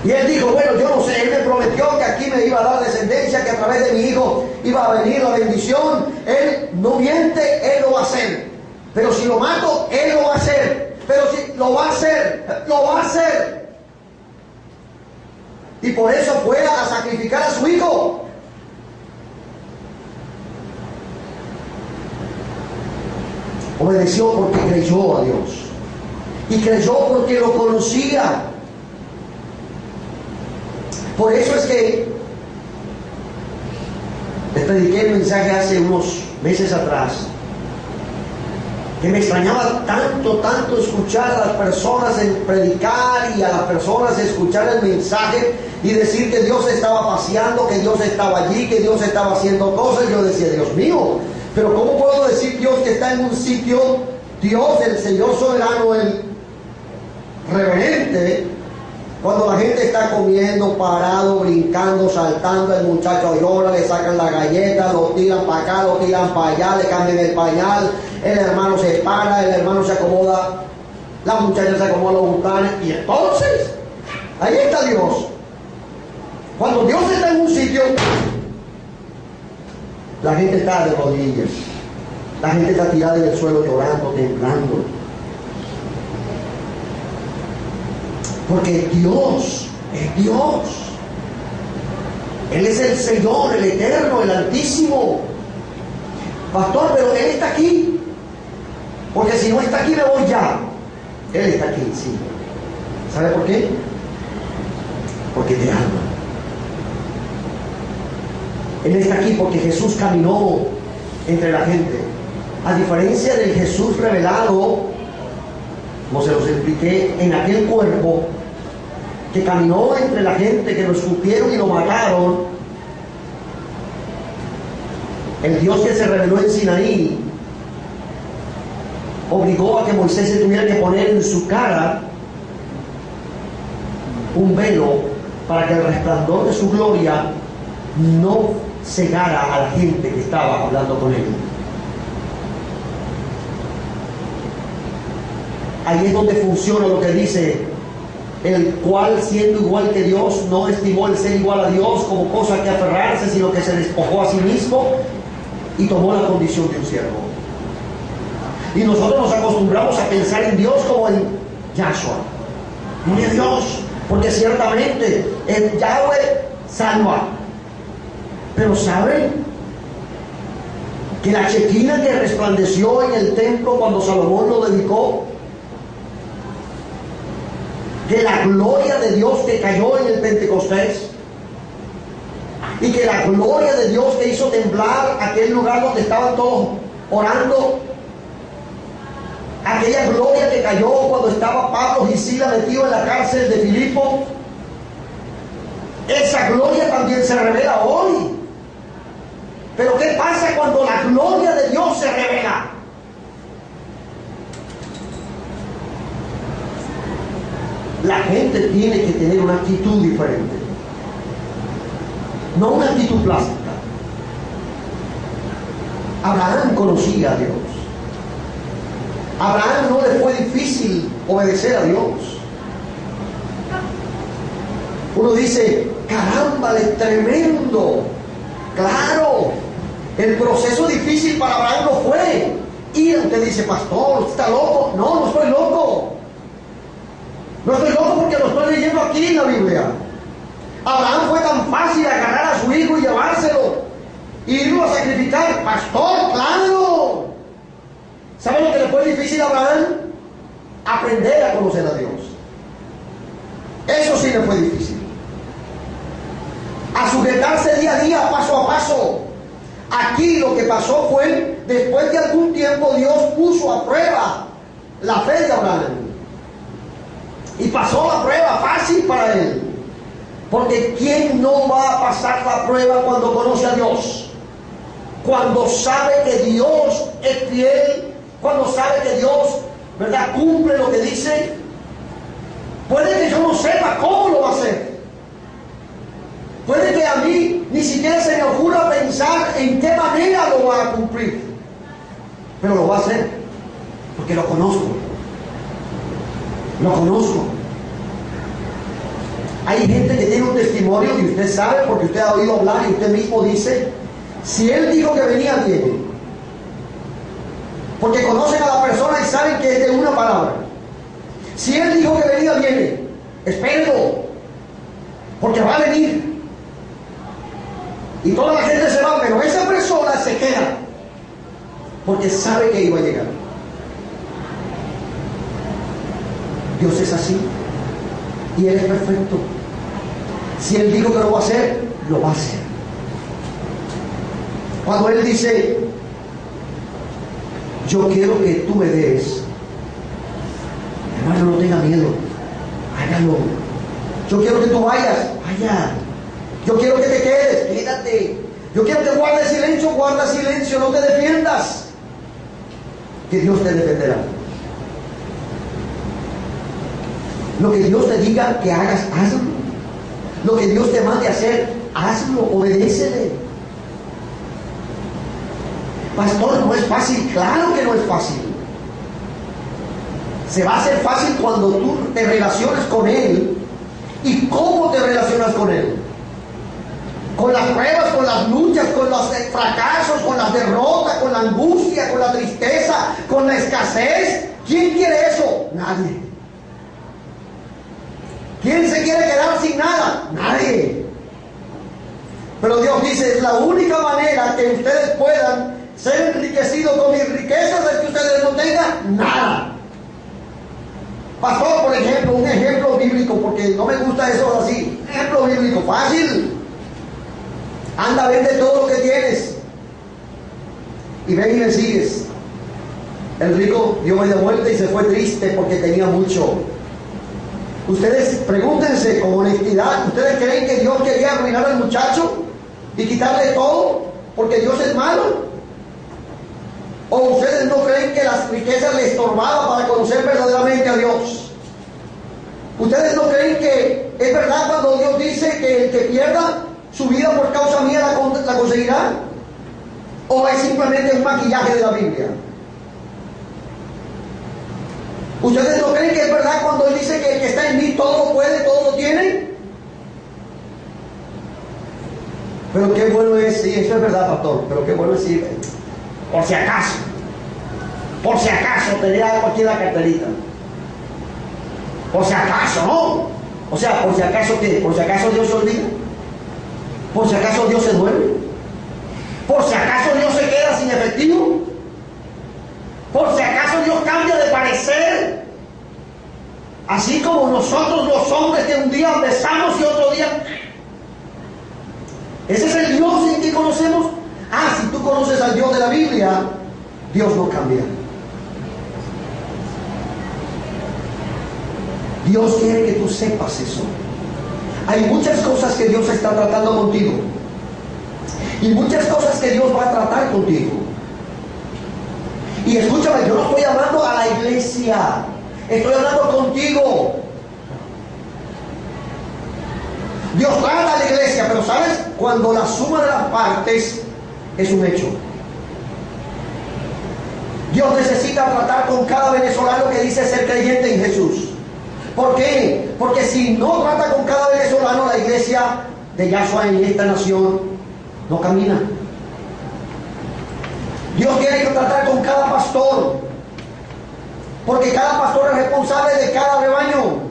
Y él dijo, bueno, yo no sé, él me prometió que aquí me iba a dar descendencia, que a través de mi hijo iba a venir la bendición. Él no miente, él lo va a hacer. Pero si lo mato, él lo va a hacer. Pero si lo va a hacer, lo va a hacer. Y por eso fue a sacrificar a su hijo. Obedeció porque creyó a Dios. Y creyó porque lo conocía. Por eso es que les prediqué el mensaje hace unos meses atrás, que me extrañaba tanto escuchar a las personas en predicar y a las personas escuchar el mensaje y decir que Dios estaba paseando, que Dios estaba allí, que Dios estaba haciendo cosas. Yo decía, Dios mío, pero ¿cómo puedo decir Dios que está en un sitio, Dios, el Señor soberano, el reverente, cuando la gente está comiendo, parado, brincando, saltando, el muchacho llora, le sacan la galleta, lo tiran para acá, lo tiran para allá, le cambian el pañal, el hermano se para, el hermano se acomoda, la muchacha se acomoda los bucanes, y entonces, ahí está Dios. Cuando Dios está en un sitio, la gente está de rodillas, la gente está tirada en el suelo llorando, temblando. Porque Dios es Dios. Él es el Señor, el Eterno, el Altísimo. Pastor, pero Él está aquí. Porque si no está aquí me voy ya. Él está aquí, sí. ¿Sabe por qué? Porque te ama. Él está aquí porque Jesús caminó entre la gente. A diferencia del Jesús revelado, como se los expliqué, en aquel cuerpo que caminó entre la gente, que lo escupieron y lo mataron, el Dios que se reveló en Sinaí obligó a que Moisés se tuviera que poner en su cara un velo para que el resplandor de su gloria no cegara a la gente que estaba hablando con él. ahí es donde funciona lo que dice: el cual, siendo igual que Dios, no estimó el ser igual a Dios como cosa que aferrarse, sino que se despojó a sí mismo y tomó la condición de un siervo. Y nosotros nos acostumbramos a pensar en Dios como en Yahshua, no en Dios, porque ciertamente el Yahweh salva. Pero ¿saben que la chequina que resplandeció en el templo cuando Salomón lo dedicó, que la gloria de Dios que cayó en el Pentecostés, y que la gloria de Dios que hizo temblar aquel lugar donde estaban todos orando, aquella gloria que cayó cuando estaba Pablo y Sila metido en la cárcel de Filipo, esa gloria también se revela hoy. Pero ¿qué pasa cuando la gloria de Dios se revela? La gente tiene que tener una actitud diferente, no una actitud plástica. Abraham conocía a Dios. A Abraham no le fue difícil obedecer a Dios. Uno dice: caramba, es tremendo. Claro, el proceso difícil para Abraham no fue. Y usted dice: pastor, ¿está loco? No, no estoy loco. No estoy loco porque lo estoy leyendo aquí en la Biblia. Abraham fue tan fácil agarrar a su hijo y llevárselo y irlo a sacrificar. Pastor, claro. ¿Sabe lo que le fue difícil a Abraham? Aprender a conocer a Dios. Eso sí le fue difícil. A sujetarse día a día, paso a paso. Aquí lo que pasó fue, después de algún tiempo, Dios puso a prueba la fe de Abraham. Y pasó la prueba fácil para él. Porque ¿quién no va a pasar la prueba cuando conoce a Dios? Cuando sabe que Dios es fiel, cuando sabe que Dios, ¿verdad?, cumple lo que dice. Puede que yo no sepa cómo lo va a hacer. Puede que a mí ni siquiera se me ocurra pensar en qué manera lo va a cumplir. Pero lo va a hacer porque lo conozco. Lo conozco. Hay gente que tiene un testimonio y usted sabe porque usted ha oído hablar y usted mismo dice: si él dijo que venía, viene. Porque conocen a la persona y saben que es de una palabra. Si él dijo que venía, viene. Espérenlo, porque va a venir. Y toda la gente se va, pero esa persona se queda porque sabe que iba a llegar. Dios es así y Él es perfecto. Si Él dijo que lo va a hacer, lo va a hacer. Cuando Él dice: yo quiero que tú me des, hermano, no tenga miedo, hágalo. Yo quiero que tú vayas, vaya. Yo quiero que te quedes, quédate. Yo quiero que guardes silencio, guarda silencio, no te defiendas, que Dios te defenderá. Lo que Dios te diga que hagas, hazlo. Lo que Dios te mande hacer, hazlo, obedécele. Pastor, no es fácil. Claro que no es fácil. Se va a hacer fácil cuando tú te relaciones con Él. ¿Y cómo te relacionas con Él? Con las pruebas, con las luchas, con los fracasos, con las derrotas, con la angustia, con la tristeza, con la escasez. ¿Quién quiere eso? Nadie. ¿Quién se quiere quedar sin nada? Nadie. Pero Dios dice: es la única manera que ustedes puedan ser enriquecidos con mis riquezas es que ustedes no tengan nada. Pastor, por ejemplo, un ejemplo bíblico, porque no me gusta eso así. Un ejemplo bíblico, fácil. Anda, vende todo lo que tienes y ven y me sigues. El rico dio media vuelta y se fue triste porque tenía mucho. Ustedes pregúntense con honestidad: ¿ustedes creen que Dios quería arruinar al muchacho y quitarle todo porque Dios es malo? ¿O ustedes no creen que las riquezas le estorbaban para conocer verdaderamente a Dios? ¿Ustedes no creen que es verdad cuando Dios dice que el que pierda su vida por causa mía la conseguirá? ¿O es simplemente un maquillaje de la Biblia? ¿Ustedes no creen que es verdad cuando Él dice que el que está en mí todo lo puede, todo lo tiene? Pero qué bueno es, sí, eso es verdad, pastor, pero qué bueno es decir, por si acaso tenía algo aquí en la carterita. Por si acaso, ¿no? O sea, por si acaso, ¿qué? Por si acaso Dios se olvida. Por si acaso Dios se duerme. Por si acaso Dios se queda sin efectivo. Por si acaso Dios cambia de parecer. Así como nosotros los hombres que un día besamos y otro día... ¿Ese es el Dios en que conocemos? Ah, si tú conoces al Dios de la Biblia, Dios no cambia. Dios quiere que tú sepas eso. Hay muchas cosas que Dios está tratando contigo. Y muchas cosas que Dios va a tratar contigo. Y escúchame, yo no estoy hablando a la iglesia. Estoy hablando contigo. Dios trata a la iglesia, pero ¿sabes? Cuando la suma de las partes es un hecho. Dios necesita tratar con cada venezolano que dice ser creyente en Jesús. ¿Por qué? Porque si no trata con cada venezolano, la iglesia de Yahshua en esta nación no camina. Dios tiene que tratar con cada pastor, porque cada pastor es responsable de cada rebaño.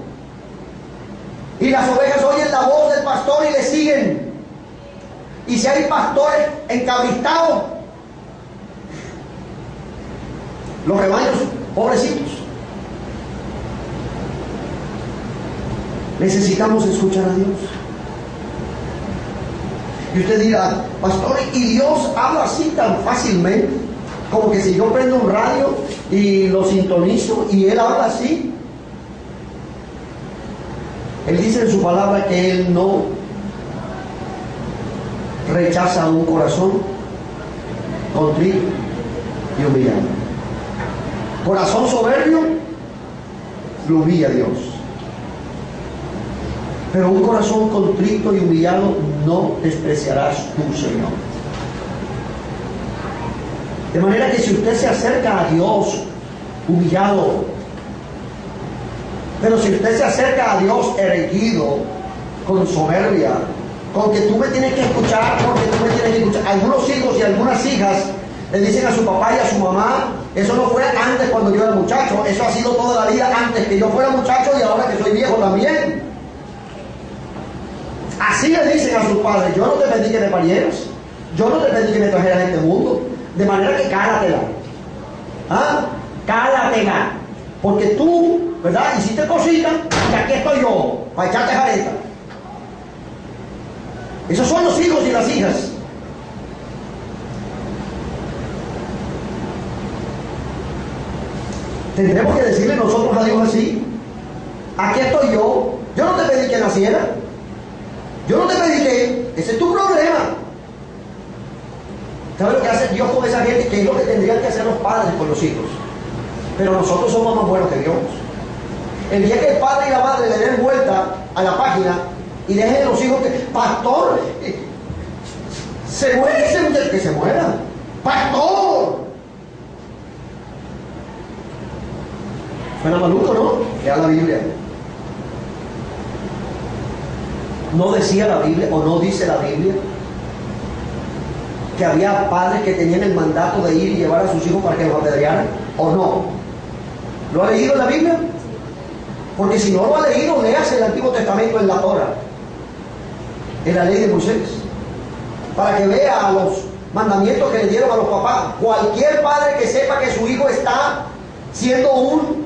Y las ovejas oyen la voz del pastor y le siguen. Y si hay pastores encabristados, los rebaños, pobrecitos. Necesitamos escuchar a Dios. Y usted dirá, pastor, ¿y Dios habla así tan fácilmente? Como que si yo prendo un radio y lo sintonizo y Él habla así. Él dice en su palabra que Él no rechaza un corazón contrito y humillado. Corazón soberbio lo humilla a Dios. Pero un corazón contrito y humillado no despreciarás tu Señor. De manera que si usted se acerca a Dios humillado, pero si usted se acerca a Dios erguido, con soberbia, con que tú me tienes que escuchar porque tú me tienes que escuchar. Algunos hijos y algunas hijas le dicen a su papá y a su mamá, eso no fue antes cuando yo era muchacho, eso ha sido toda la vida antes que yo fuera muchacho y ahora que soy viejo también. Así le dicen a sus padres, yo no te pedí que me parieras, yo no te pedí que me trajeras a este mundo, de manera que cálatela. ¿Ah? Cálatela. Porque tú, ¿verdad? Hiciste cositas y aquí estoy yo, para echarte jareta. Esos son los hijos y las hijas. Tendremos que decirle nosotros a Dios así, aquí estoy yo no te pedí que naciera, yo no te pedí que, ese es tu problema. ¿Sabes lo que hace Dios con esa gente? Que es lo que tendrían que hacer los padres con los hijos. Pero nosotros somos más buenos que Dios. El día que el padre y la madre le den vuelta a la página y dejen a los hijos que, pastor, se muere ese muchacho, que se muera, pastor. Suena maluco, ¿no? Lea la Biblia. ¿No decía la Biblia o no dice la Biblia que había padres que tenían el mandato de ir y llevar a sus hijos para que los apedrearan? ¿O no? ¿Lo ha leído en la Biblia? Porque si no lo ha leído, léase el Antiguo Testamento en la Torah, en la ley de Moisés, para que vea los mandamientos que le dieron a los papás. Cualquier padre que sepa que su hijo está siendo un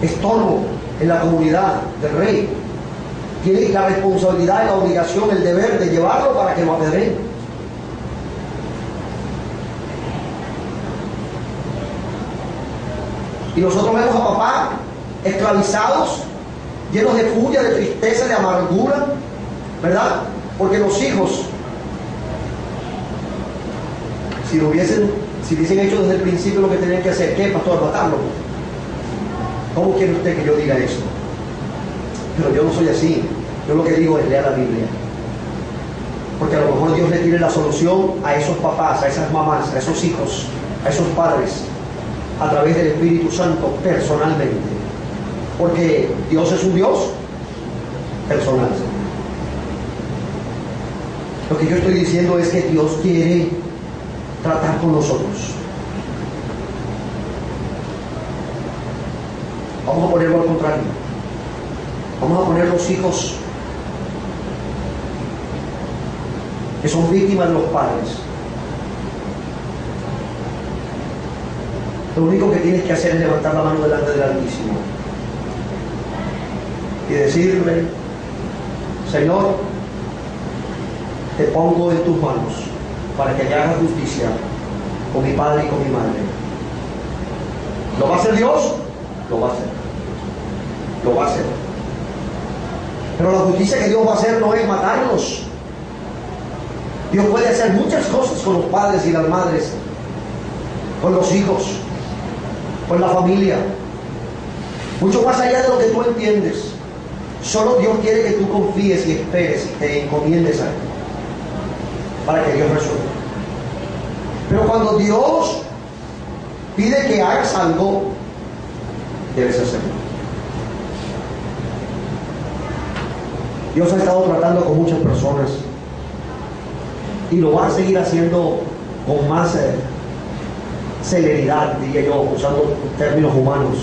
estorbo en la comunidad del rey, tiene la responsabilidad y la obligación, el deber de llevarlo para que lo apedreen. Y nosotros vemos a papá esclavizados, llenos de furia, de tristeza, de amargura, ¿verdad? Porque los hijos, si hubiesen hecho desde el principio lo que tenían que hacer, ¿qué, pastor? Matarlo. ¿Cómo quiere usted que yo diga eso? Pero yo no soy así. Yo lo que digo es lea la Biblia. Porque a lo mejor Dios le tiene la solución a esos papás, a esas mamás, a esos hijos a esos padres a través del Espíritu Santo personalmente. Porque Dios es un Dios personal. Lo que yo estoy diciendo es que Dios quiere tratar con nosotros. Vamos a ponerlo al contrario. Vamos a poner los hijos que son víctimas de los padres. Lo único que tienes que hacer es levantar la mano delante del Altísimo y decirle: Señor, te pongo en tus manos para que hagas justicia con mi padre y con mi madre. ¿Lo va a hacer Dios? Lo va a hacer. Lo va a hacer. Pero la justicia que Dios va a hacer no es matarlos. Dios puede hacer muchas cosas con los padres y las madres, con los hijos, con la familia, mucho más allá de lo que tú entiendes. Solo Dios quiere que tú confíes y esperes y te encomiendes a Él para que Dios resuelva. Pero cuando Dios pide que hagas algo, debes hacerlo. Dios ha estado tratando con muchas personas y lo va a seguir haciendo con más celeridad, diría yo, usando términos humanos,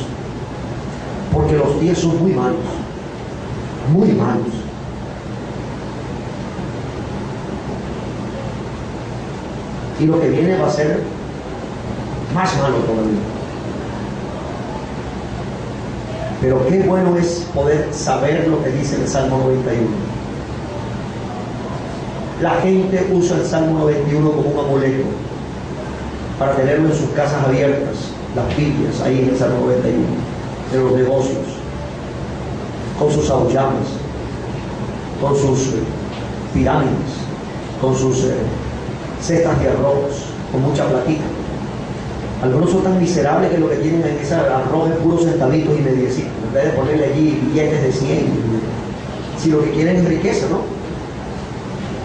porque los días son muy malos, muy malos. Y lo que viene va a ser más malo todavía. Pero qué bueno es poder saber lo que dice el Salmo 91. La gente usa el Salmo 91 como un amuleto para tenerlo en sus casas abiertas, las Biblias ahí en el Salmo 91, de los negocios, con sus aullamas, con sus pirámides, con sus cestas de arroz, con mucha platita. Algunos son tan miserables que lo que tienen en ese arroz es puros centavitos y mediecitos, en vez de ponerle allí billetes de 100. Si lo que quieren es riqueza, ¿no?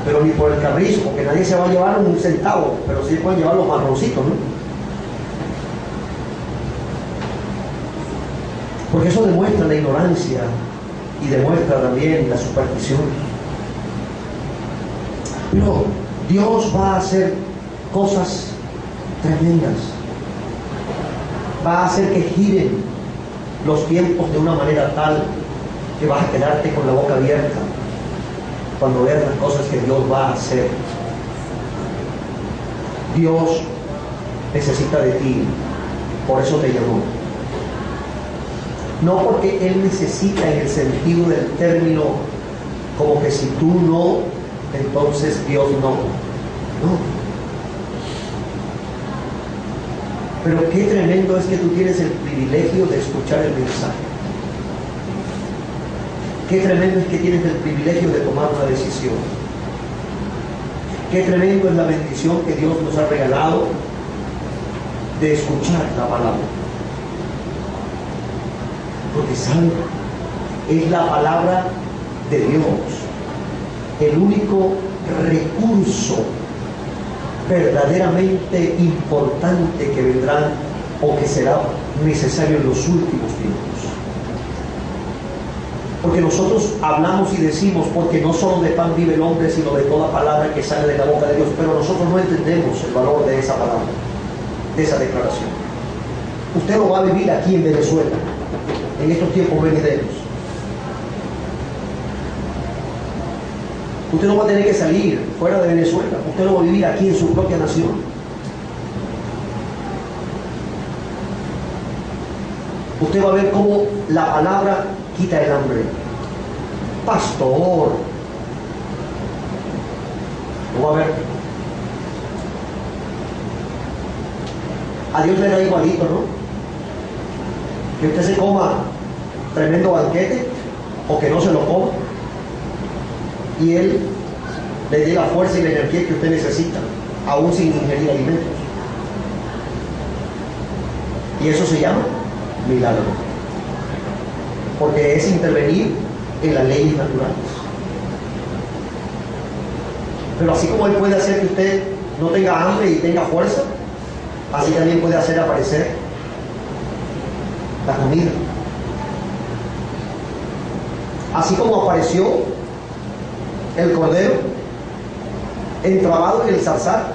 Pero ni por el capricho, porque nadie se va a llevar un centavo, pero sí pueden llevar los marroncitos, ¿no? Porque eso demuestra la ignorancia y demuestra también la superstición. Pero Dios va a hacer cosas tremendas. Va a hacer que giren los tiempos de una manera tal que vas a quedarte con la boca abierta cuando veas las cosas que Dios va a hacer. Dios necesita de ti, por eso te llamó. No porque Él necesita en el sentido del término, como que si tú no, entonces Dios no. No. Pero qué tremendo es que tú tienes el privilegio de escuchar el mensaje. Qué tremendo es que tienes el privilegio de tomar una decisión. Qué tremendo es la bendición que Dios nos ha regalado de escuchar la palabra. Porque ¿saben? Es la palabra de Dios, el único recurso verdaderamente importante que vendrá o que será necesario en los últimos tiempos. Porque nosotros hablamos y decimos, porque no solo de pan vive el hombre, sino de toda palabra que sale de la boca de Dios, pero nosotros no entendemos el valor de esa palabra, de esa declaración. Usted lo va a vivir aquí en Venezuela, en estos tiempos venideros. Usted no va a tener que salir fuera de Venezuela, usted lo va a vivir aquí en su propia nación. Usted va a ver cómo la palabra quita el hambre. Pastor, lo va a ver. A Dios le da igualito, ¿no? Que usted se coma tremendo banquete o que no se lo coma y Él le dé la fuerza y la energía que usted necesita, aún sin ingerir alimentos. Y eso se llama milagro, porque es intervenir en las leyes naturales. Pero así como Él puede hacer que usted no tenga hambre y tenga fuerza, así también puede hacer aparecer la comida. Así como apareció el cordero entrabado en el zarzal,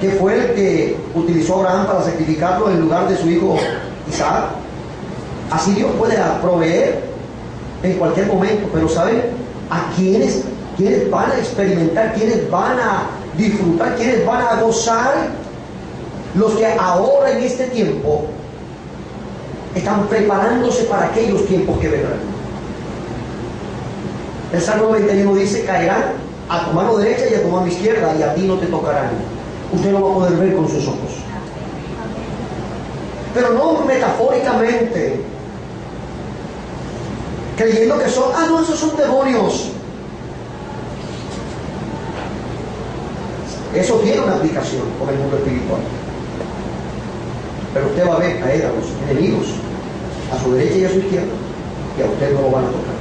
que fue el que utilizó Abraham para sacrificarlo en lugar de su hijo Isaac. Así Dios puede proveer en cualquier momento, pero ¿saben a quiénes van a experimentar, quiénes van a disfrutar, quiénes van a gozar? Los que ahora en este tiempo están preparándose para aquellos tiempos que vendrán. El Salmo 91 dice: caerán a tu mano derecha y a tu mano izquierda, y a ti no te tocarán. Usted lo va a poder ver con sus ojos. Pero no metafóricamente, creyendo que son, no, esos son demonios. Eso tiene una aplicación con el mundo espiritual. Pero usted va a ver caer a los enemigos a su derecha y a su izquierda, y a usted no lo van a tocar.